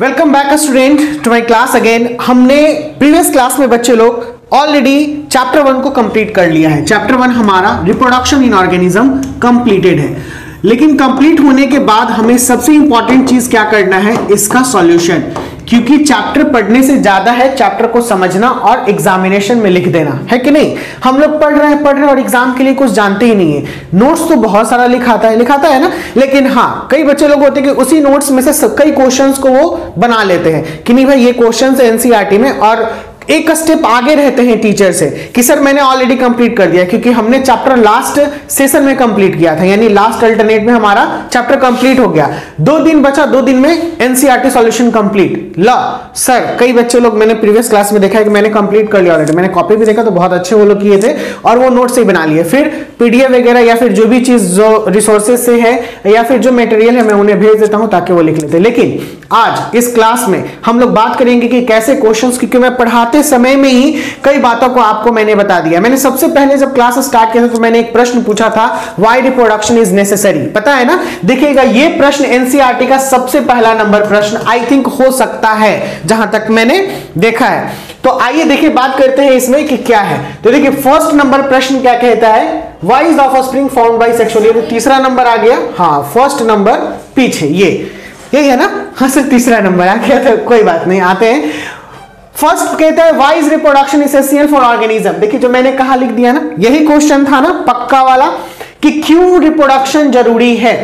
Welcome back student to my class again. हमने previous class में बच्चे लोग ऑलरेडी चैप्टर 1 को कंप्लीट कर लिया है। चैप्टर 1 हमारा रिप्रोडक्शन इन ऑर्गेनिज्म कंप्लीटेड है, लेकिन कंप्लीट होने के बाद हमें सबसे इंपॉर्टेंट चीज क्या करना है, इसका सॉल्यूशन। क्योंकि चैप्टर पढ़ने से ज्यादा है चैप्टर को समझना और एग्जामिनेशन में लिख देना, है कि नहीं। हम लोग पढ़ रहे हैं और एग्जाम के लिए कुछ जानते ही नहीं है। नोट्स तो बहुत सारा लिखाता है ना, लेकिन हाँ कई बच्चे लोग होते हैं कि उसी नोट्स में से कई क्वेश्चंस को वो बना लेते हैं कि नहीं भाई ये क्वेश्चंस है एनसीईआरटी में, और एक स्टेप आगे रहते हैं टीचर से कि सर मैंने ऑलरेडी कंप्लीट कर दिया, क्योंकि हमने चैप्टर लास्ट सेशन में कंप्लीट किया था, यानी लास्ट अल्टरनेट में हमारा चैप्टर कंप्लीट हो गया। 2 दिन बचा, 2 दिन में एनसीईआरटी सॉल्यूशन कंप्लीट। ला सर कई बच्चे लोग मैंने प्रीवियस क्लास में देखा है कि मैंने कंप्लीट कर लिया ऑलरेडी, मैंने कॉपी भी देखा तो बहुत अच्छे वो लोग किए थे और वो नोट से बना लिए। फिर पीडीएफ वगैरह या फिर जो भी चीज जो रिसोर्सेज से है या फिर जो मटेरियल है मैं उन्हें भेज देता हूं ताकि वो लिख लेते। लेकिन आज इस क्लास में हम लोग बात करेंगे कि कैसे क्वेश्चंस, क्योंकि मैं पढ़ाते समय में ही कई बातों को आपको मैंने बता दिया। मैंने सबसे पहले जब क्लास स्टार्ट किया था तो मैंने एक प्रश्न पूछा था, व्हाई रिप्रोडक्शन इज नेसेसरी, पता है ना। देखिएगा ये प्रश्न एनसीईआरटी का सबसे पहला नंबर प्रश्न आई थिंक हो सकता है जहां तक मैंने देखा है। तो आइए देखिए बात करते हैं इसमें कि क्या है। तो देखिए फर्स्ट नंबर प्रश्न क्या कहता है, why is offspring found by sexually. तो तीसरा नंबर आ गया, हाँ फर्स्ट नंबर पीछे यही है ना, हाँ सर तीसरा नंबर आ गया, तो कोई बात नहीं, आते हैं। फर्स्ट कहता है why is reproduction essential for organism. देखिए जो मैंने कहा लिख दिया ना, यही क्वेश्चन था ना पक्का वाला कि क्यों रिप्रोडक्शन जरूरी है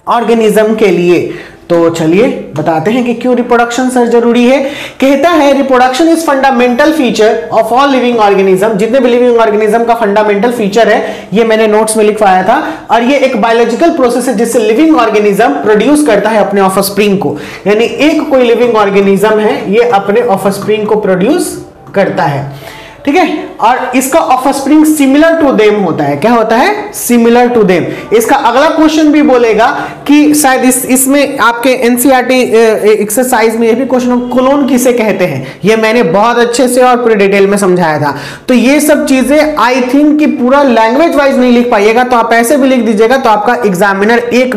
ऑर्गेनिज्म के लिए। तो चलिए बताते हैं कि क्यों रिप्रोडक्शन सर जरूरी है। कहता है reproduction is fundamental feature of all living organism. जितने भी लिविंग ऑर्गेनिज्म का फंडामेंटल फीचर है, ये मैंने नोट्स में लिखवाया था, और ये एक बायोलॉजिकल प्रोसेस है जिससे लिविंग ऑर्गेनिज्म प्रोड्यूस करता है अपने ऑफस्प्रिंग को। यानी एक कोई लिविंग ऑर्गेनिज्म है, ये अपने ऑफस्प्रिंग को प्रोड्यूस करता है, ठीक है। और इसका ऑफस्प्रिंग सिमिलर टू देम होता है। क्या होता है, सिमिलर टू देम। इसका अगला क्वेश्चन भी बोलेगा कि शायद इसमें आपके एनसीईआरटी एक्सरसाइज में ये भी क्वेश्चन, क्लोन किसे कहते हैं, ये मैंने बहुत अच्छे से और पूरे डिटेल में समझाया था। तो ये सब चीजें आई थिंक कि पूरा लैंग्वेज वाइज नहीं लिख पाइएगा, तो आप ऐसे भी लिख दीजिएगा तो आपका एग्जामिनर एक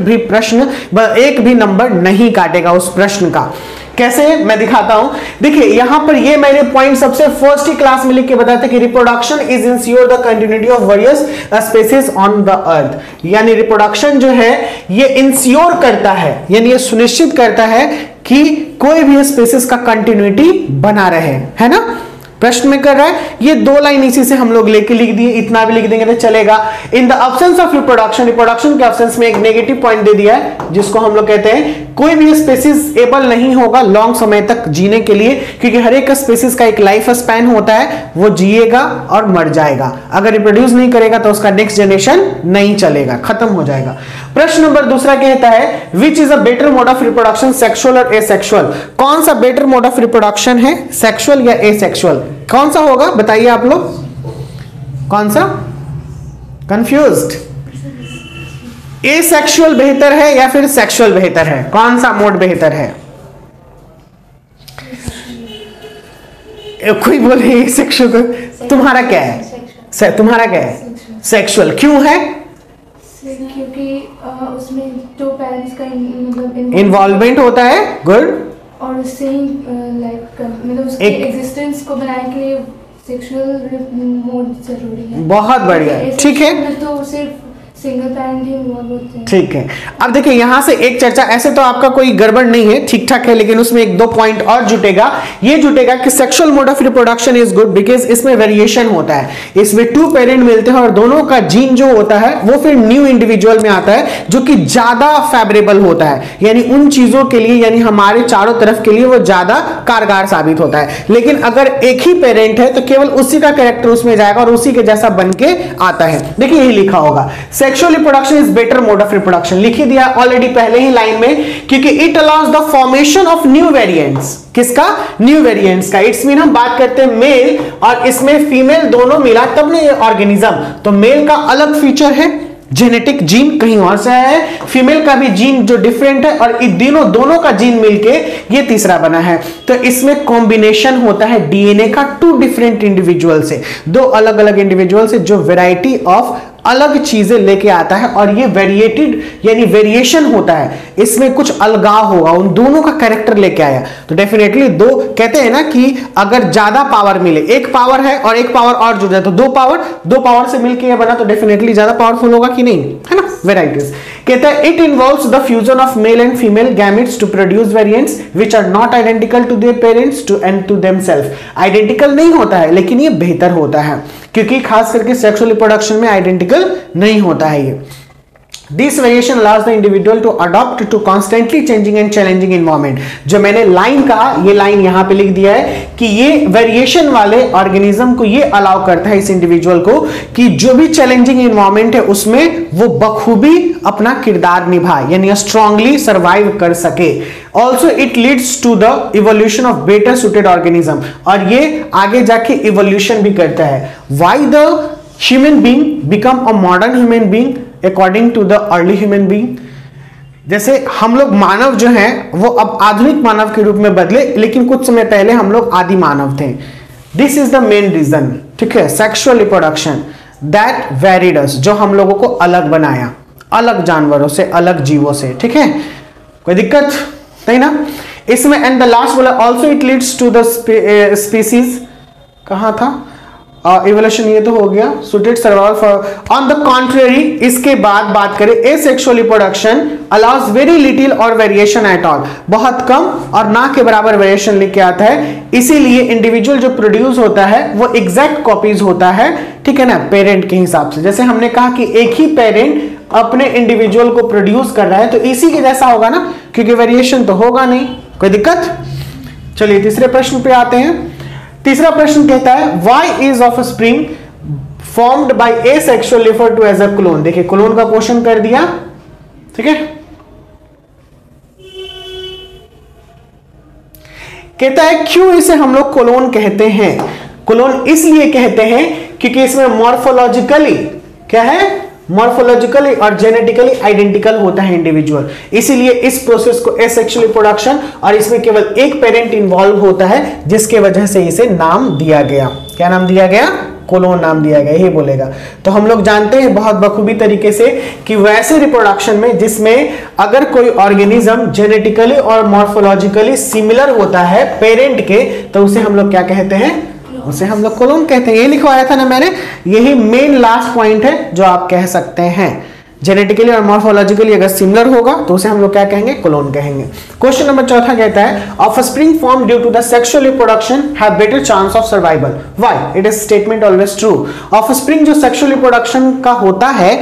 भी नंबर नहीं काटेगा उस प्रश्न का। कैसे, मैं दिखाता हूं। देखिए यहां पर ये मैंने पॉइंट सबसे फर्स्ट ही क्लास में लिख के बताया था कि reproduction is ensure the continuity of various species on the earth. यानी रिप्रोडक्शन जो है ये इंश्योर करता है, यानी ये सुनिश्चित करता है कि कोई भी स्पीसीज का कंटिन्यूटी बना रहे, है ना। प्रश्न में कर रहा है, ये 2 लाइन इसी से हम लोग लेके लिख दिए, इतना भी लिख देंगे तो चलेगा। In the absence of reproduction, reproduction के अब्सेंस में एक नेगेटिव पॉइंट दे दिया है जिसको हम लोग कहते हैं कोई भी स्पीसीज एबल नहीं होगा लॉन्ग समय तक जीने के लिए, क्योंकि हर एक स्पीसीज का एक लाइफ स्पैन होता है, वो जिएगा और मर जाएगा। अगर रिप्रोड्यूस नहीं करेगा तो उसका नेक्स्ट जनरेशन नहीं चलेगा, खत्म हो जाएगा। प्रश्न नंबर दूसरा कहता है which is a better mode of reproduction, sexual और एसेक्सुअल। कौन सा बेटर मोड ऑफ रिप्रोडक्शन है, सेक्सुअल या एसेक्सुअल, कौन सा होगा बताइए आप लोग, कौन सा, कंफ्यूज्ड। एसेक्सुअल बेहतर है या फिर सेक्सुअल बेहतर है, कौन सा मोड बेहतर है। कोई बोले एसेक्सुअल, तुम्हारा क्या है, तुम्हारा क्या है, सेक्सुअल। क्यों है, क्योंकि उसमें 2 पेरेंट्स का मतलब इन्वॉल्वमेंट होता है, गुड, और उससे मतलब उसके एग्जिस्टेंस को बनाने के लिए सेक्सुअल मोड जरूरी है। बहुत बढ़िया, ठीक है। तो सिर्फ सिंगल पेरेंट ही इन्वॉल्व होते हैं, ठीक है। अब देखिए यहां से एक चर्चा, ऐसे तो आपका कोई गड़बड़ नहीं है, ठीक ठाक है, लेकिन उसमें 1-2 पॉइंट और जुटेगा। ये जुटेगा कि sexual mode of reproduction is good because इसमें वेरिएशन होता है, इसमें 2 पेरेंट मिलते हैं और दोनों का जीन जो होता है वो फिर न्यू इंडिविजुअल में आता है जो कि ज्यादा फेवरेबल होता है, यानी उन चीजों के लिए, यानी हमारे चारों तरफ के लिए वो ज्यादा कारगर साबित होता है। लेकिन अगर एक ही पेरेंट है तो केवल उसी का कैरेक्टर उसमें जाएगा और उसी के जैसा बन के आता है। देखिए यही लिखा होगा, sexual reproduction is better mode of reproduction, लिख ही दिया ऑलरेडी पहले ही लाइन में, क्योंकि it allows the formation of new variants. किसका, न्यू वेरिएंट्स का। इट्स मीन हम बात करते हैं मेल और इसमें फीमेल दोनों मिला तब ने ऑर्गेनिज्म, तो मेल का अलग फीचर है, जेनेटिक जीन कहीं और से आया है, फीमेल का भी जीन जो डिफरेंट है, और दोनों का जीन मिलके ये तीसरा बना है। तो इसमें कॉम्बिनेशन होता है डीएनए का 2 डिफरेंट इंडिविजुअल से, 2 अलग अलग इंडिविजुअल से, जो वैरायटी ऑफ अलग चीजें लेके आता है और ये वेरिएटेड यानी वेरिएशन होता है, इसमें कुछ अलगाव होगा, उन दोनों का कैरेक्टर लेके आया। तो डेफिनेटली दो कहते हैं ना कि अगर ज्यादा पावर मिले, एक पावर है और एक पावर और जुड़ जाए तो दो पावर से मिलके ये बना, तो डेफिनेटली ज्यादा पावरफुल होगा कि नहीं, है ना। वेराइटीज कहता है it involves the fusion of male and female gametes to produce variants which are not identical to their parents to and to themself. Identical नहीं होता है लेकिन ये बेहतर होता है, क्योंकि खास करके सेक्सुअल रिप्रोडक्शन में आइडेंटिकल नहीं होता है ये। This variation allows the individual to adopt to constantly changing and challenging environment। जो मैंने लाइन कहा, ये लाइन यहां पे लिख दिया है कि ये वेरिएशन वाले ऑर्गेनिज्म को ये अलाउ करता है इस इंडिविजुअल को कि जो भी चैलेंजिंग इन्वायरमेंट है उसमें वो बखूबी अपना किरदार निभाए, यानी स्ट्रांगली सर्वाइव कर सके। Also it leads to the evolution of better suited organism, और ये आगे जाके इवोल्यूशन भी करता है। Why the human being become a modern human being according to the early human being. जैसे हम लोग मानव जो हैं वो अब आधुनिक मानव के रूप में बदले, लेकिन कुछ समय पहले हम लोग आदि मानव थे। This is the main reason, ठीक है, sexual reproduction that varied us, जो हम लोगों को अलग बनाया, अलग जानवरों से, अलग जीवों से, ठीक है, कोई दिक्कत नहीं ना इसमें। एंड द लास्ट बोला also it leads to the species, कहां था इवोल्यूशन, ये तो हो गया suited survival for. On the contrary इसके बाद बात करें asexual reproduction allows very little और वेरिएशन एट ऑल, बहुत कम और ना के बराबर वेरिएशन लेके आता है। इसीलिए इंडिविजुअल जो प्रोड्यूस होता है वो एग्जैक्ट कॉपीज होता है, ठीक है ना, पेरेंट के हिसाब से। जैसे हमने कहा कि एक ही पेरेंट अपने इंडिविजुअल को प्रोड्यूस कर रहा है तो इसी के जैसा होगा ना, क्योंकि वेरिएशन तो होगा नहीं, कोई दिक्कत। चलिए तीसरे प्रश्न पे आते हैं। तीसरा प्रश्न कहता है why is offspring formed by asexual refer to as a clone. देखिए क्लोन का क्वेश्चन कर दिया, ठीक है। कहता है क्यों इसे हम लोग क्लोन कहते हैं। क्लोन इसलिए कहते हैं क्योंकि इसमें मॉर्फोलॉजिकली क्या है, मॉर्फोलॉजिकली और जेनेटिकली आइडेंटिकल होता है इंडिविजुअल, इसीलिए इस प्रोसेस को एसेक्सुअल रिप्रोडक्शन, और इसमें केवल एक पेरेंट इंवॉल्व होता है, जिसके वजह से इसे नाम दिया गया। क्या नाम दिया गया, क्लोन नाम दिया गया, यही बोलेगा। तो हम लोग जानते हैं बहुत बखूबी तरीके से कि वैसे रिप्रोडक्शन में जिसमें अगर कोई ऑर्गेनिज्म जेनेटिकली और मॉर्फोलॉजिकली सिमिलर होता है पेरेंट के, तो उसे हम लोग क्या कहते हैं, उसे हम लोग क्लोन कहते हैं। ये लिखवाया था ना मैंने, यही मेन लास्ट पॉइंट है जो आप कह सकते हैं। जेनेटिकली और मॉर्फोलॉजिकली अगर सिमिलर होगा तो उसे हम लोग क्या कहेंगे, क्लोन कहेंगे। क्वेश्चन नंबर चौथा कहता है offspring form due to the sexual reproduction have better chance of survival. Why it is statement always true. Offspring जो सेक्सुअल रिप्रोडक्शन का होता है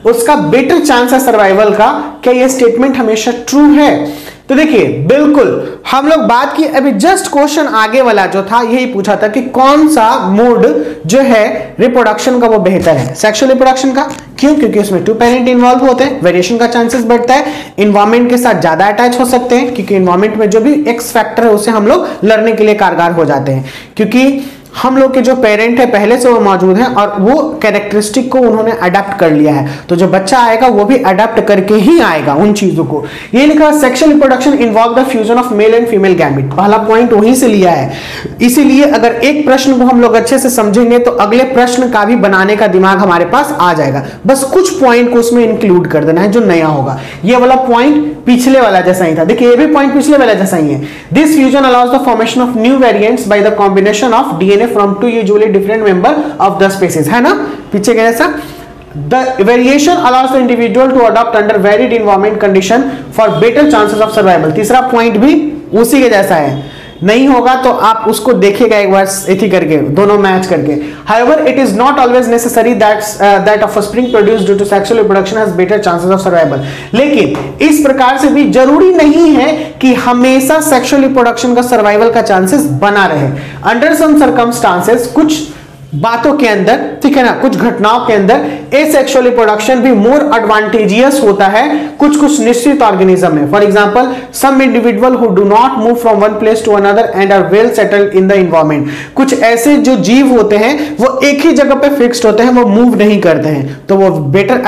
उसका बेटर चांस है सर्वाइवल का, क्या यह स्टेटमेंट हमेशा ट्रू है। तो देखिए बिल्कुल हम लोग बात की, अभी जस्ट क्वेश्चन आगे वाला जो था यही पूछा था कि कौन सा मोड जो है रिप्रोडक्शन का वो बेहतर है, सेक्सुअल रिप्रोडक्शन का। क्यों, क्योंकि उसमें टू पेरेंट इन्वॉल्व होते हैं, वेरिएशन का चांसेस बढ़ता है, इन्वायरमेंट के साथ ज्यादा अटैच हो सकते हैं, क्योंकि इन्वायरमेंट में जो भी एक्स फैक्टर है उसे हम लोग लड़ने के लिए कारगर हो जाते हैं, क्योंकि हम लोग के जो पेरेंट है पहले से वो मौजूद हैं और वो कैरेक्टरिस्टिक को उन्होंने अडेप्ट कर लिया है, तो जो बच्चा आएगा वो भी अडेप्ट करके ही आएगा उन चीजों को। ये लिखा sexual reproduction involve the fusion of male and female gamete, पहला पॉइंट वहीं से लिया है। इसीलिए अगर एक प्रश्न को हम लोग अच्छे से समझेंगे तो अगले प्रश्न का भी बनाने का दिमाग हमारे पास आ जाएगा, बस कुछ पॉइंट को उसमें इंक्लूड कर देना है जो नया होगा। ये वाला पॉइंट पिछले वाला जैसा ही था, देखिए ये भी पॉइंट पिछले वाला जैसा ही है। This fusion allows the formation of new variants by the combination of DNA from two usually different member of the species, है ना, पीछे के जैसा। The variation allows the individual to adopt under varied environment condition for better chances of survival। तीसरा point भी उसी के जैसा है, नहीं होगा तो आप उसको देखिएगा एक बार इसी करके, दोनों मैच करके। However, it is not always necessary that offspring produced due to sexual reproduction has better chances of survival। लेकिन इस प्रकार से भी जरूरी नहीं है कि हमेशा सेक्सुअल रिप्रोडक्शन का सर्वाइवल का चांसेस बना रहे। अंडर सम सर्कमस्टांसेस, कुछ बातों के अंदर, ठीक है ना, कुछ घटनाओं के अंदर एसेक्सुअल रिप्रोडक्शन भी मोर एडवांटेजियस होता है कुछ कुछ निश्चित ऑर्गेनिज्म में। For example some individual who do not move from one place to another and are well settled in the environment. कुछ ऐसे जो जीव होते हैं वो एक ही जगह पे फिक्स्ड होते हैं, वो मूव नहीं करते हैं, तो वो बेटर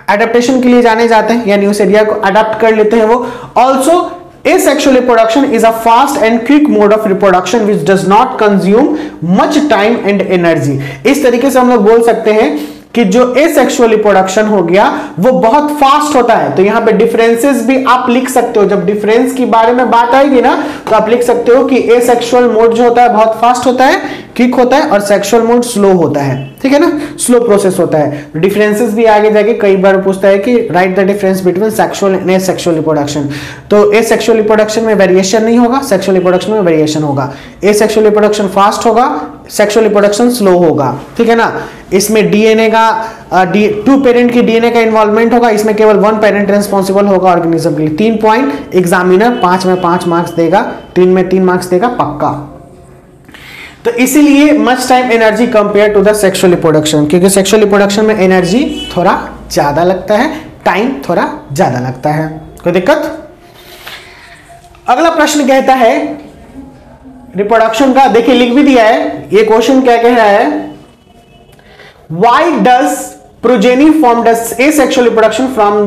एडेप्टेशन के लिए जाने जाते हैं, यानी उस एरिया को अडेप्ट कर लेते हैं वो। Also asexual reproduction is a fast and quick mode of reproduction which does not consume much time and energy। इस तरीके से हम लोग बोल सकते हैं कि जो एसेक्सुअल रिप्रोडक्शन हो गया वो बहुत फास्ट होता है। तो यहां पे डिफरेंसेस भी आप लिख सकते हो, जब डिफरेंस की बारे में बात आएगी ना तो आप लिख सकते हो कि एसेक्सुअल मोड जो होता है बहुत फास्ट होता है, क्विक होता है, और सेक्सुअल मोड स्लो होता है, ठीक है ना, स्लो प्रोसेस होता है। डिफरेंसेस भी आगे जाके कई बार पूछता है कि right the difference between sexual and asexual reproduction. तो एसेक्सुअल रिप्रोडक्शन में वेरिएशन नहीं होगा, सेक्सुअल रिप्रोडक्शन में वेरिएशन होगा। एसेक्सुअल रिप्रोडक्शन फास्ट होगा, सेक्सुअल रिप्रोडक्शन स्लो होगा, ठीक है ना। इसमें डीएनए का 2 पेरेंट की डीएनए का इन्वॉल्वमेंट होगा, इसमें केवल 1 पेरेंट रिस्पॉन्सिबल होगा ऑर्गेनिज्म के लिए। 3 पॉइंट एग्जामिनर 5 में 5 मार्क्स देगा, 3 में 3 मार्क्स देगा पक्का। तो इसीलिए much time energy compare to the sexual reproduction, क्योंकि सेक्सुअल रिप्रोडक्शन में एनर्जी थोड़ा ज्यादा लगता है, टाइम थोड़ा ज्यादा लगता है। कोई दिक्कत? अगला प्रश्न कहता है रिप्रोडक्शन का, देखिए लिख भी दिया है ये क्वेश्चन, क्या कह रहा है, why does progeny form does asexual reproduction from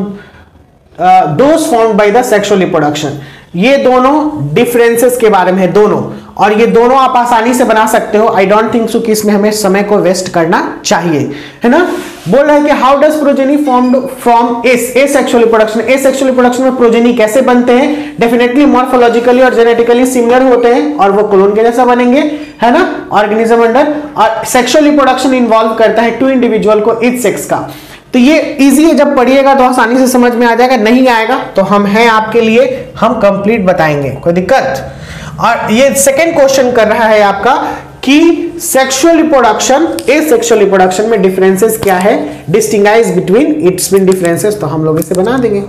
those formed by the sexual reproduction. ये दोनों डिफरेंसेस के बारे में है दोनों, और ये दोनों आप आसानी से बना सकते हो। आई डोंट थिंक सो कि इसमें हमें समय को वेस्ट करना चाहिए, है ना। बोल रहा है कि how does progeny formed from asexual reproduction. Asexual reproduction में प्रोजेनी कैसे बनते हैं? डेफिनेटली मॉर्फोलॉजिकली और जेनेटिकली सिमिलर होते हैं और वो क्लोन के जैसा बनेंगे, है ना, ऑर्गेनिज्म अंडर। और सेक्सुअल रिप्रोडक्शन इन्वॉल्व करता है 2 इंडिविजुअल को इच सेक्स का। तो ये इजी है, जब पढ़िएगा तो आसानी से समझ में आ जाएगा, नहीं आएगा तो हम हैं आपके लिए, हम कंप्लीट बताएंगे, कोई दिक्कत। और ये सेकंड क्वेश्चन कर रहा है आपका कि सेक्सुअल रिप्रोडक्शन एसेक्सुअल रिप्रोडक्शन में डिफरेंसेस क्या है, distinguish between it's been differences. तो हम लोग इसे बना देंगे,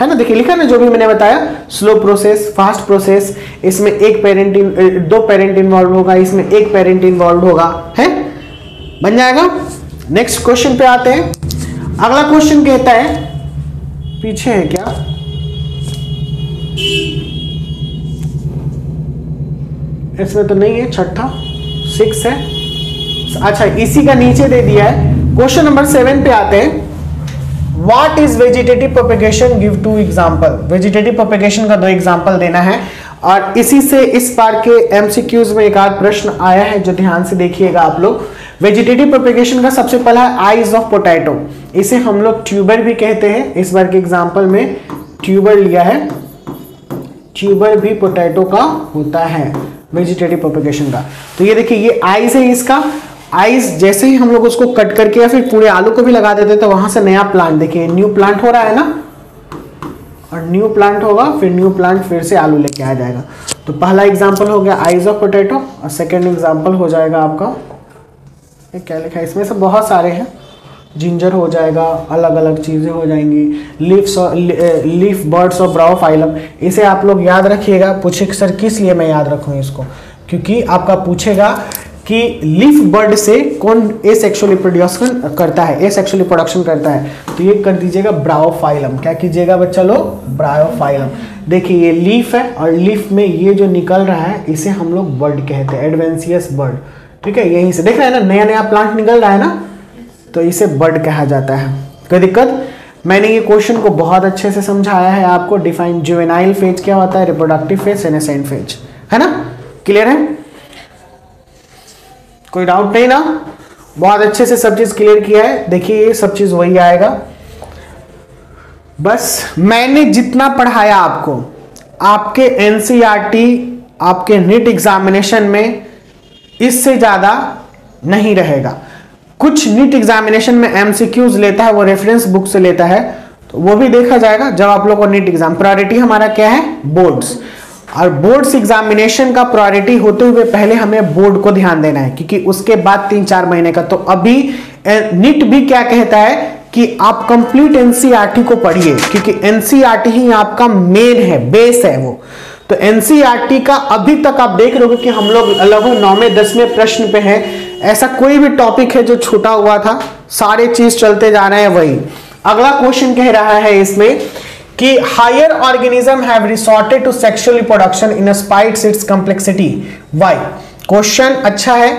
है ना। देखिए लिखा ना जो भी मैंने बताया, स्लो प्रोसेस, फास्ट प्रोसेस, इसमें 2 पेरेंट इन्वॉल्व होगा, इसमें 1 पेरेंट इन्वॉल्व होगा, है, बन जाएगा। नेक्स्ट क्वेश्चन पे आते हैं। अगला क्वेश्चन कहता है, पीछे है क्या, इसमें तो नहीं है, छठा 6 है, अच्छा इसी का नीचे दे दिया है। क्वेश्चन नंबर 7 पे आते हैं। What is vegetative propagation, give 2 example. Vegetative propagation का 2 एग्जांपल देना है, और इसी से इस बार के एमसीक्यूज में एक आध प्रश्न आया है जो ध्यान से देखिएगा आप लोग। वेजिटेटिव प्रोपेगेशन का सबसे पहला है आइज ऑफ पोटैटो, इसे हम लोग ट्यूबर भी कहते हैं। इस बार के एग्जांपल में ट्यूबर लिया है, ट्यूबर भी पोटैटो का होता है वेजिटेटिव प्रोपेगेशन का। तो ये देखिए ये आइज है, इसका आइज जैसे ही हम लोग उसको कट करके या फिर पूरे आलू को भी लगा देते तो वहां से नया प्लांट, देखिए न्यू प्लांट हो रहा है ना, और न्यू प्लांट होगा, फिर न्यू प्लांट फिर से आलू लेके आ जाएगा। तो पहला एग्जांपल हो गया आइज ऑफ पोटैटो, और सेकेंड एग्जांपल हो जाएगा आपका, क्या लिखा है इसमें, सब बहुत सारे हैं, जिंजर हो जाएगा, अलग अलग चीज़ें हो जाएंगी, लीफ बर्ड्स ऑफ ब्रायोफाइलम। इसे आप लोग याद रखिएगा, पूछे सर किस लिए मैं याद रखूँ इसको, क्योंकि आपका पूछेगा कि लीफ बर्ड से कौन एसेक्सुअल रिप्रोडक्शन करता है, एसेक्सुअल रिप्रोडक्शन करता है, तो ये कर दीजिएगा ब्रायोफाइलम। क्या कीजिएगा बच्चा लोग, ब्रायोफाइलम। देखिए ये लीफ है, और लीफ में ये जो निकल रहा है इसे हम लोग बर्ड कहते हैं, एडवेंसियस बर्ड, ठीक है। यहीं से देख रहे हैं ना, नया नया प्लांट निकल रहा है ना, तो इसे बर्ड कहा जाता है। कोई दिक्कत? मैंने ये क्वेश्चन को बहुत अच्छे से समझाया है आपको। डिफाइन जुवेनाइल फेज क्या होता है, रिप्रोडक्टिव फेज, सेनेसेंट फेज, है ना, क्लियर है, कोई डाउट नहीं ना, बहुत अच्छे से सब चीज क्लियर किया है। देखिए ये सब चीज वही आएगा, बस मैंने जितना पढ़ाया आपको, आपके एनसीईआरटी, आपके नीट एग्जामिनेशन में इससे ज्यादा नहीं रहेगा। कुछ नीट एग्जामिनेशन में एमसीक्यूज लेता है, वो रेफरेंस बुक से लेता है, तो वो भी देखा जाएगा जब आप लोग को नीट एग्जाम। प्रायोरिटी हमारा क्या है, बोर्ड्स, और बोर्ड्स एग्जामिनेशन का प्रायोरिटी होते हुए पहले हमें बोर्ड को ध्यान देना है, क्योंकि उसके बाद 3-4 महीने का। तो अभी नीट भी क्या कहता है कि आप कंप्लीट एनसीईआरटी को पढ़िए, क्योंकि एनसीईआरटी ही आपका मेन है, बेस है वो। तो एनसीईआरटी का अभी तक आप देख रहे हो कि हम लोग लगभग 9वें 10वें प्रश्न पे हैं। ऐसा कोई भी टॉपिक है जो छूटा हुआ था, सारे चीज चलते जा रहे हैं वही। अगला क्वेश्चन कह रहा है इसमें कि higher organism have resorted to sexual reproduction in spite its complexity, why. Question अच्छा है,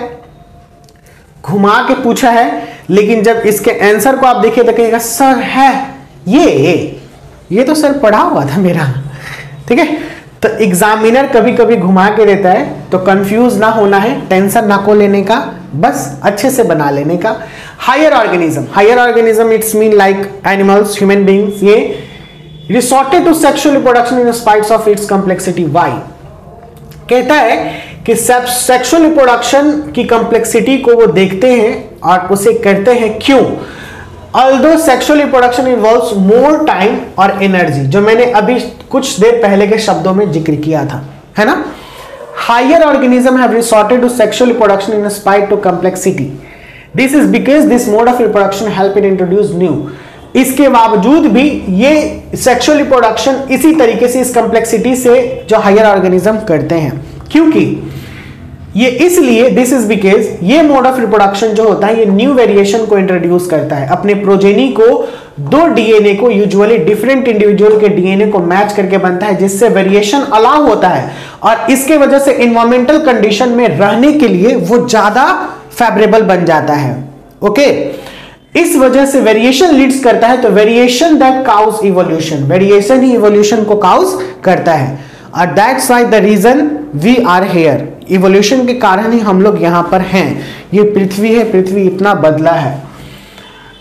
घुमा के पूछा है, लेकिन जब इसके आंसर को आप देखिए तो कहेगा सर है ये तो सर पढ़ा हुआ था मेरा, ठीक है। तो एग्जामिनर कभी कभी घुमा के देता है, तो कंफ्यूज ना होना है, टेंशन ना को लेने का, बस अच्छे से बना लेने का। Higher organism it's mean like animals, human beings, ये resorted to sexual reproduction in spite of its complexity. Why? कहता है कि सेक्सुअल रिप्रोडक्शन की कॉम्प्लेक्सिटी को वो देखते हैं और उसे करते हैं। क्यों? Although sexual reproduction involves more time और energy, जो मैंने अभी कुछ देर पहले के शब्दों में जिक्र किया था, है ना। Higher organism have resorted to sexual reproduction in spite to complexity. This is because this mode of reproduction help it introduce new. इसके बावजूद भी ये सेक्सुअल रिप्रोडक्शन इसी तरीके से इस कॉम्प्लेक्सिटी से जो हायर ऑर्गेनिज्म करते हैं, क्योंकि ये इसलिए, दिस इज बिकॉज ये मोड ऑफ रिप्रोडक्शन जो होता है ये न्यू वेरिएशन को इंट्रोड्यूस करता है। अपने प्रोजेनी को, दो डीएनए को, यूजुअली डिफरेंट इंडिविजुअल के डीएनए को मैच करके बनता है, जिससे वेरिएशन अलाउ होता है और इसके वजह से इन्वायरमेंटल कंडीशन में रहने के लिए वो ज्यादा फेवरेबल बन जाता है। ओके, इस वजह से वेरिएशन लीड्स करता है, तो variation that cause evolution, variation ही इवोल्यूशन को काउज करता है। और that's why the reason we are here, evolution के कारण ही हम लोग यहां पर हैं। ये पृथ्वी है, पृथ्वी इतना बदला है।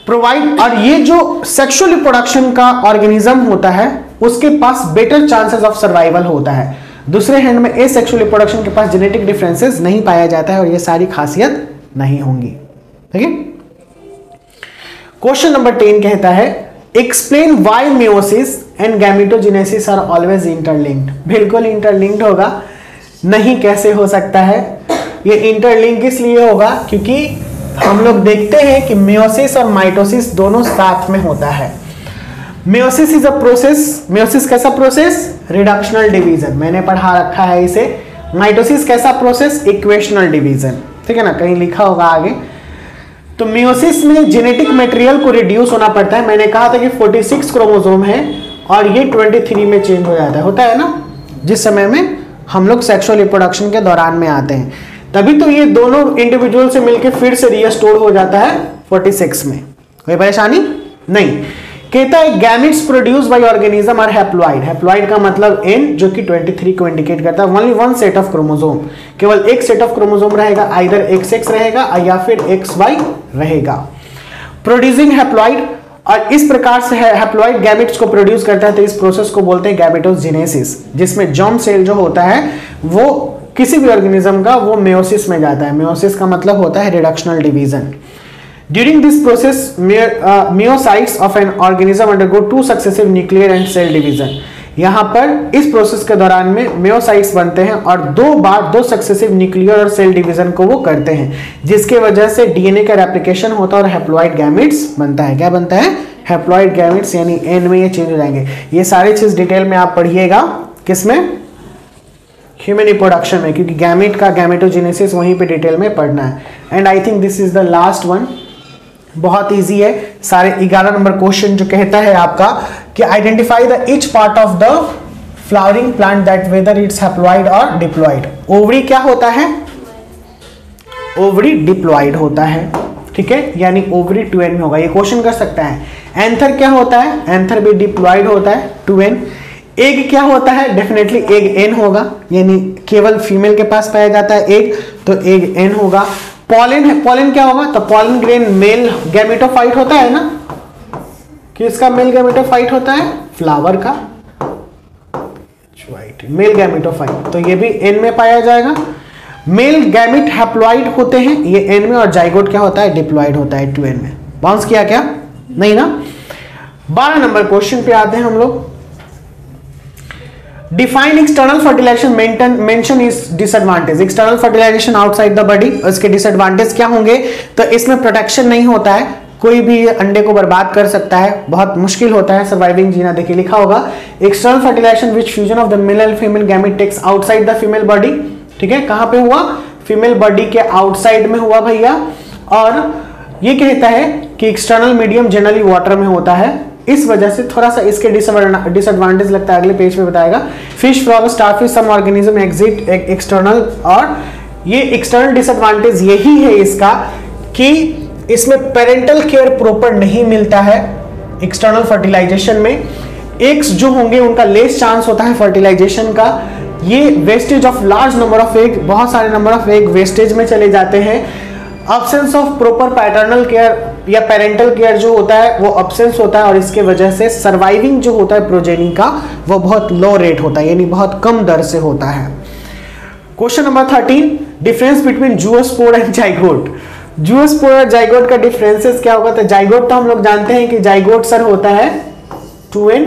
प्रोवाइड, और ये जो सेक्सुअल रिप्रोडक्शन का ऑर्गेनिज्म होता है उसके पास बेटर चांसेस ऑफ सर्वाइवल होता है। दूसरे हैंड में एसेक्सुअल रिप्रोडक्शन के पास जेनेटिक डिफरेंसेस नहीं पाया जाता है और ये सारी खासियत नहीं होंगी। ठीक है। क्वेश्चन नंबर 10 कहता है explain why meiosis and gametogenesis are always interlinked. बिल्कुल इंटरलिंक्ड होगा, नहीं कैसे हो सकता है। ये इंटरलिंक इसलिए होगा क्योंकि हम लोग देखते हैं कि मेयोसिस और माइटोसिस दोनों साथ में होता है। Meiosis is a process, meiosis कैसा प्रोसेस? रिडक्शनल डिवीजन, मैंने पढ़ा रखा है इसे। माइटोसिस कैसा प्रोसेस? इक्वेशनल डिवीजन, ठीक है ना, कहीं लिखा होगा आगे। तो मेयोसिस में जेनेटिक मटेरियल को रिड्यूस होना पड़ता है। मैंने कहा था कि 46 क्रोमोसोम है और ये 23 में चेंज हो जाता है, होता है ना, जिस समय में हम लोग सेक्सुअल रिप्रोडक्शन के दौरान में आते हैं, तभी तो ये दोनों इंडिविजुअल से मिलकर फिर से रीस्टोर हो जाता है 46 में। कोई परेशानी नहीं। कहता है gametes produce by organism are haploid. Haploid का मतलब एन, जो कि 23 को इंडिकेट करता है। Only one set of chromosome, केवल एक सेट ऑफ क्रोमोसोम रहेगा, आइदर XX रहेगा या फिर XY रहेगा। प्रोड्यूसिंग हैप्लॉइड, और इस प्रकार से हैप्लॉइड गैमेट्स को प्रोड्यूस करता है, तो इस प्रोसेस को बोलते हैं गैमेटोजेनेसिस, जिसमें जर्म सेल जो होता है वो किसी भी ऑर्गेनिज्म का वो मेयोसिस में जाता है। मेयोसिस का मतलब होता है reductional division. During this process meiocytes of an organism undergo 2 successive nuclear and cell division. यहाँ पर इस प्रोसेस के दौरान में मेयोसाइट्स बनते हैं और 2 बार 2 सक्सेसिव न्यूक्लियर और सेल डिवीजन को वो करते हैं, जिसके वजह से डीएनए का रेप्लिकेशन होता है और हैप्लॉइड गैमेट्स बनता है। क्या बनता है? हैप्लॉइड गैमेट्स, यानी एन में ये चेंज हो जाएंगे। ये सारे चीज डिटेल में आप पढ़िएगा, किसमें? ह्यूमन रिप्रोडक्शन में, क्योंकि गैमेट का गैमेटोजेनेसिस वहीं पे डिटेल में पढ़ना है। And I think this is the last one. बहुत इजी है। सारे 11 नंबर क्वेश्चन जो कहता है आपका कि identify the each part of the flowering plant that whether it's haploid और डिप्लॉइड। ओवरी क्या होता है? ओवरी डिप्लॉइड होता है, ठीक है, यानी ओवरी 2n में होगा। ये क्वेश्चन कर सकता है। एंथर क्या होता है? एंथर भी डिप्लॉइड होता है, 2n। एग क्या होता है? डेफिनेटली एग n होगा, यानी केवल फीमेल के पास पाया जाता है एग, तो एग n होगा। पॉलन है, पॉलन क्या होगा? तो पॉलन ग्रेन मेल गैमेटोफाइट होता है ना, किसका मेल गैमेटोफाइट होता है? फ्लावर का, मेल गैमेटोफाइट, तो ये भी n में पाया जाएगा। मेल गैमेट हैप्लॉइड होते हैं, ये n में, और जाइगोट क्या होता है? डिप्लॉइड होता है 2n में। बाउंस किया क्या? नहीं ना। 12 नंबर क्वेश्चन पे आते हैं हम लोग। Define external fertilization, mention is disadvantage. External fertilization outside the body, उसके डिसएडवांटेज क्या होंगे? तो इसमें प्रोटेक्शन नहीं होता है, कोई भी अंडे को बर्बाद कर सकता है, बहुत मुश्किल होता है सर्वाइविंग जीना। देखिए लिखा होगा external fertilization which fusion of the male and female gamete takes outside the female body. ठीक है, कहां पे हुआ? फीमेल बॉडी के आउटसाइड में हुआ भैया। और ये कहता है कि एक्सटर्नल मीडियम जनरली वाटर में होता है, इस वजह से थोड़ा सा इसके डिसएडवांटेज लगता है, अगले पेज पे बताएगा। Fish, frog, starfish, some organism exit external, और ये एक्सटर्नल डिसएडवांटेज यही है इसका कि इसमें पेरेंटल केयर प्रॉपर नहीं मिलता है। एक्सटर्नल फर्टिलाइजेशन में एग्स जो होंगे उनका लेस चांस होता है फर्टिलाइजेशन का। ये wastage of large number of egg, बहुत सारे नंबर ऑफ एग वेस्टेज में चले जाते हैं। Absence of proper paternal care या पेरेंटल केयर जो होता है वो अब्सेंस होता है, और इसके वजह से सर्वाइविंग जो होता है प्रोजेनी का वो बहुत लो रेट होता है, यानी बहुत कम दर से होता है। Question number 13, difference between zoospore and zygote. Zoospore और जाइगोट का डिफरेंसेस क्या होगा? तो जाइगोट तो हम लोग जानते हैं कि जाइगोट सर होता है 2n,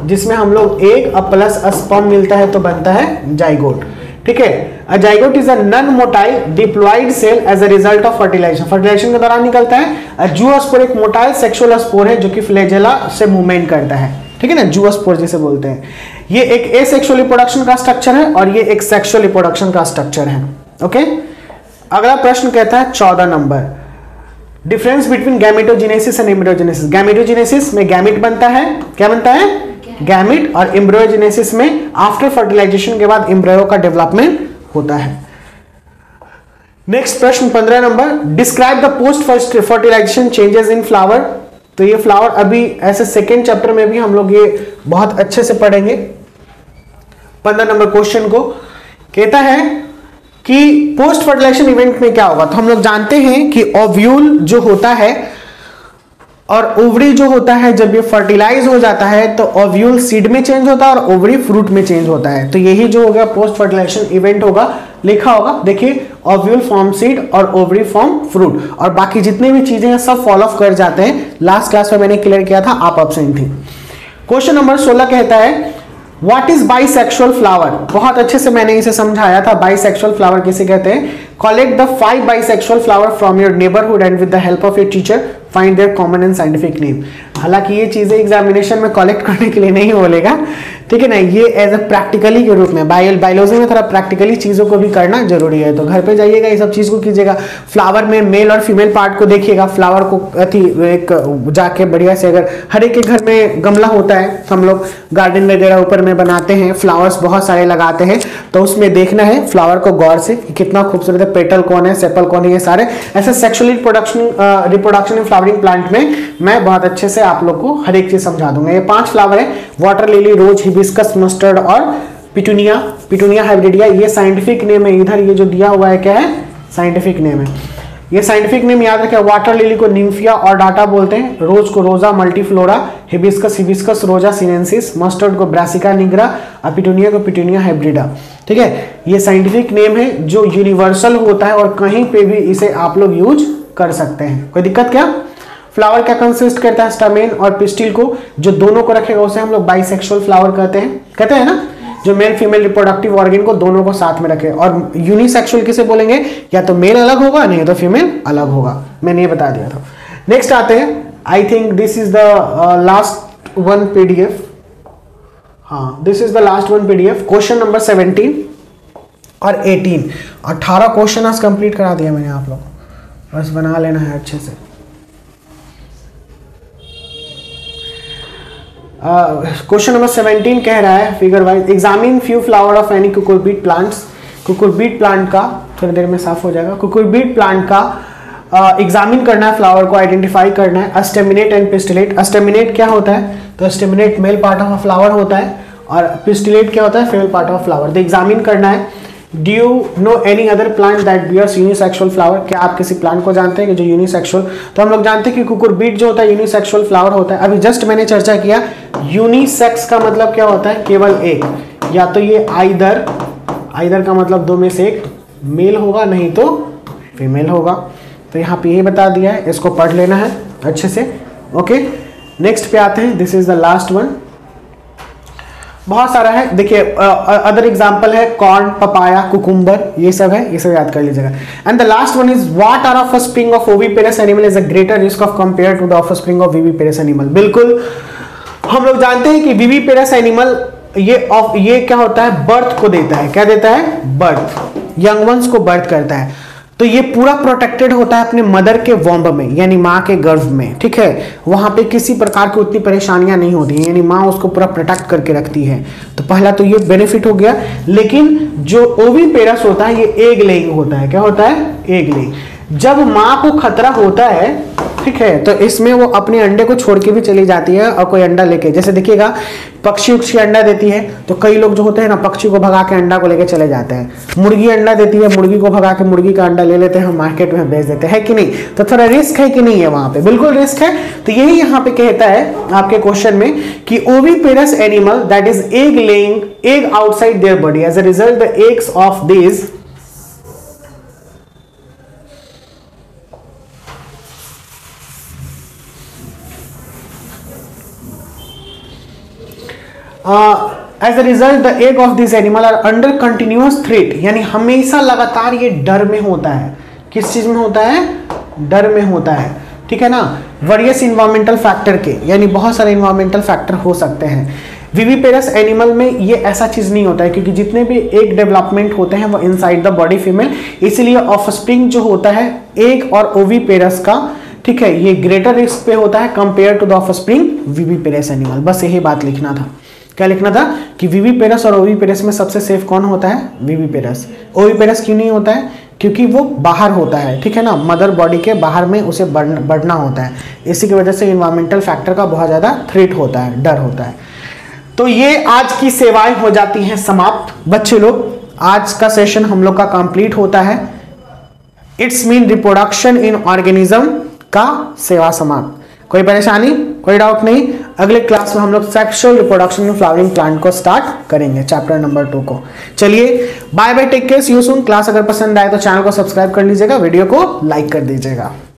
जिसमें हम लोग एक प्लस स्पर्म मिलता है तो बनता है जाइगोट, ठीक है। A zygote is a non motile diploid cell as a result of fertilization, fertilization के दौरान निकलता है। जूओस्पोर एक मोटाइल सेक्सुअल स्पोर है जो कि फ्लैजेला से मूवमेंट करता है, ठीक है ना, जूओस्पोर जिसे बोलते हैं। ये एक एसेक्सुअल रिप्रोडक्शन का स्ट्रक्चर है और ये एक सेक्सुअल रिप्रोडक्शन का स्ट्रक्चर है, ओके। अगला प्रश्न कहता है 14 number, difference between gametogenesis and embryogenesis. Gametogenesis में गैमेट बनता है, क्या बनता है? गैमेट। और एम्ब्रियोजेनेसिस में आफ्टर फर्टिलाइजेशन के बाद एम्ब्रियो का डेवलपमेंट होता है। नेक्स्ट प्रश्न 15 number, describe the post fertilization changes in flower. तो ये फ्लावर अभी ऐसे सेकेंड चैप्टर में भी हम लोग ये बहुत अच्छे से पढ़ेंगे। 15 नंबर क्वेश्चन को कहता है कि पोस्ट फर्टिलाइजेशन इवेंट में क्या होगा। तो हम लोग जानते हैं कि ओव्यूल जो होता है और ओवरी जो होता है, जब ये फर्टिलाइज हो जाता है तो ओव्यूल सीड में चेंज होता है और ओवरी फ्रूट में चेंज होता है। तो यही जो होगा पोस्ट फर्टिलाइजेशन इवेंट होगा, लिखा होगा, देखिए ओव्यूल फॉर्म सीड और ओवरी फॉर्म फ्रूट, और बाकी जितनी भी चीजें हैं सब फॉलो कर जाते हैं। लास्ट क्लास में मैंने क्लियर किया था, आप एब्सेंट थी। क्वेश्चन नंबर 16 कहता है व्हाट इज बाइसेक्सुअल फ्लावर। बहुत अच्छे से मैंने इसे समझाया था, बाइसेक्सुअल फ्लावर किसे कहते हैं। Collect the 5 bisexual flower from your neighbourhood and with the help of your teacher find their common and scientific name. हालांकि ये चीजें एग्जामिनेशन में कलेक्ट करने के लिए नहीं बोलेगा, ठीक है ना, ये एज अ प्रैक्टिकली के रूप में, बायोलॉजी में थोड़ा प्रैक्टिकली चीजों को भी करना जरूरी है। तो घर पे जाइएगा, ये सब चीज को कीजिएगा। फ्लावर में मेल और फीमेल पार्ट को देखिएगा, फ्लावर को एक जाके बढ़िया से, अगर हर एक के घर में गमला होता है, हम लोग गार्डन वगैरह ऊपर में बनाते हैं, फ्लावर्स बहुत सारे लगाते हैं, तो उसमें देखना है फ्लावर को गौर से कितना खूबसूरत है, पेटल कौन है, सेपल कौन है, ये सारे ऐसे sexually reproduction in flowering plant में मैं बहुत अच्छे से आप लोग को हर एक चीज समझा दूंगा। ये 5 फ्लावर है, वाटर लिली, रोज, हिबिस्कस, मस्टर्ड और पिटूनिया, पिटूनिया हाइब्रिडिया। ये साइंटिफिक नेम है, इधर ये जो दिया हुआ है क्या है, साइंटिफिक नेम है। ये साइंटिफिक नेम याद रखें, वाटर लिली को निम्फिया और डाटा बोलते हैं, रोज को रोजा मल्टीफ्लोरा, हिबिस्कस हिबिस्कस रोजा सिनेंसिस, मस्टर्ड को ब्रासिका निग्रा और पिटूनिया को पिटूनिया हाइब्रिडा, ठीक है। ये साइंटिफिक नेम है जो यूनिवर्सल होता है और कहीं पे भी इसे आप लोग यूज कर सकते हैं, कोई दिक्कत क्या। फ्लावर क्या कंसिस्ट करता है, स्टैमेन और पिस्टिल को, जो दोनों को रखेगा उसे हम लोग बाइसेक्सुअल फ्लावर कहते हैं ना, जो मेल फीमेल रिप्रोडक्टिव ऑर्गन को दोनों को साथ में रखे। और यूनिसेक्सुअल किसे बोलेंगे, या तो मेल अलग होगा नहीं तो फीमेल अलग होगा, मैंने ये बता दिया था। नेक्स्ट आते हैं, I think this is the last one PDF, हाँ this is the last one PDF. Question number 17 और 18 क्वेश्चन आज कंप्लीट करा दिया मैंने, आप लोग बस बना लेना है अच्छे से। क्वेश्चन नंबर 17 कह रहा है figure wise, examine few flower of any cucurbit plants. Cucurbit plant का, थोड़ी देर में साफ हो जाएगा, कुकुरबीट प्लांट का एग्जामिन करना है, फ्लावर को आइडेंटिफाई करना है। अस्टेमिनेट एंड पिस्टिलेट, अस्टेमिनेट क्या होता है, तो staminate male part of a flower होता है और पिस्टिलेट क्या होता है, फीमेल पार्ट ऑफ फ्लावर। तो एग्जामिन करना है। Do you know any other plant that bears unisexual flower, क्या आप किसी प्लांट को जानते हैं कि जो यूनिसेक्सुअल, तो हम लोग जानते हैं कि कुकुरबीट जो होता है यूनिसेक्सुअल फ्लावर होता है। अभी जस्ट मैंने चर्चा किया, यूनिसेक्स का मतलब क्या होता है, केवल एक, या तो ये आइदर का मतलब दो में से एक मेल होगा नहीं तो फीमेल होगा। तो यहाँ पे ये बता दिया है, इसको पढ़ लेना है अच्छे से, ओके। नेक्स्ट पे आते हैं, this is the last one, बहुत सारा है, देखिए अदर एग्जांपल है कॉर्न, पपाया, कुकुम्बर, ये सब है, ये सब याद कर लीजिएगा। And the last one is what are offspring of oviparous animal is a greater risk of compare to the offspring of viviparous animal. बिल्कुल हम लोग जानते हैं कि विविपेरस एनिमल ये क्या होता है, बर्थ को देता है, क्या देता है, बर्थ, यंग वंस को बर्थ करता है। तो ये पूरा प्रोटेक्टेड होता है अपने मदर के वॉम्ब में, यानी माँ के गर्भ में, ठीक है। वहां पे किसी प्रकार की उतनी परेशानियां नहीं होती हैं, यानी माँ उसको पूरा प्रोटेक्ट करके रखती है। तो पहला तो ये बेनिफिट हो गया। लेकिन जो ओविपेरस होता है ये एग लेइंग होता है, क्या होता है, एग लेइंग। जब माँ को खतरा होता है, ठीक है। तो इसमें वो अपने अंडे को छोड़ के भी चली जाती है और कोई अंडा लेके, जैसे देखिएगा पक्षी उक्षी अंडा देती है तो कई लोग जो होते हैं ना पक्षी को भगा के अंडा को लेके चले जाते हैं। मुर्गी अंडा देती है, मुर्गी को भगा के मुर्गी का अंडा ले लेते हैं, मार्केट में बेच देते हैं कि नहीं। तो थोड़ा रिस्क है कि नहीं है वहां पे, बिल्कुल रिस्क है। तो यही यहाँ पे कहता है आपके क्वेश्चन में कि oviparous animal that is egg laying egg outside their body, as a result the eggs of this as a result the egg of this animal are under continuous threat, यानी हमेशा लगातार ये डर में होता है। किस चीज में होता है? डर में होता है, ठीक है ना। वेरियस इन्वायरमेंटल फैक्टर के, यानी बहुत सारे इन्वायरमेंटल फैक्टर हो सकते हैं। विविपेरस एनिमल में ये ऐसा चीज नहीं होता है, क्योंकि जितने भी एग डेवलपमेंट होते हैं वो इनसाइड द बॉडी फीमेल, इसलिए ऑफस्प्रिंग जो होता है एग और ओविपेरस का, ठीक है, ये ग्रेटर रिस्क पे होता है compare to the offspring viviparous animal. बस यही बात लिखना था। क्या लिखना था कि विविपेरस और ओविपेरस में सबसे सेफ कौन होता है? विविपेरस। ओविपेरस क्यों नहीं होता है? क्योंकि वो बाहर होता है, ठीक है ना, मदर बॉडी के बाहर में उसे बढ़ना होता है। इसी की वजह से इन्वायरमेंटल फैक्टर का बहुत ज़्यादा थ्रेट होता है, डर होता है। तो ये आज की सेवाएं हो जाती हैं समाप्त बच्चे लोग। आज का सेशन हम लोग का कंप्लीट होता है। It's mean reproduction in organism का सेवा समाप्त। कोई परेशानी, कोई डाउट नहीं? अगले क्लास में हम लोग sexual reproduction in flowering plant को स्टार्ट करेंगे, चैप्टर नंबर 2 को। चलिए bye bye, take care, see you soon. Class अगर पसंद आए तो चैनल को सब्सक्राइब कर लीजिएगा, वीडियो को लाइक कर दीजिएगा।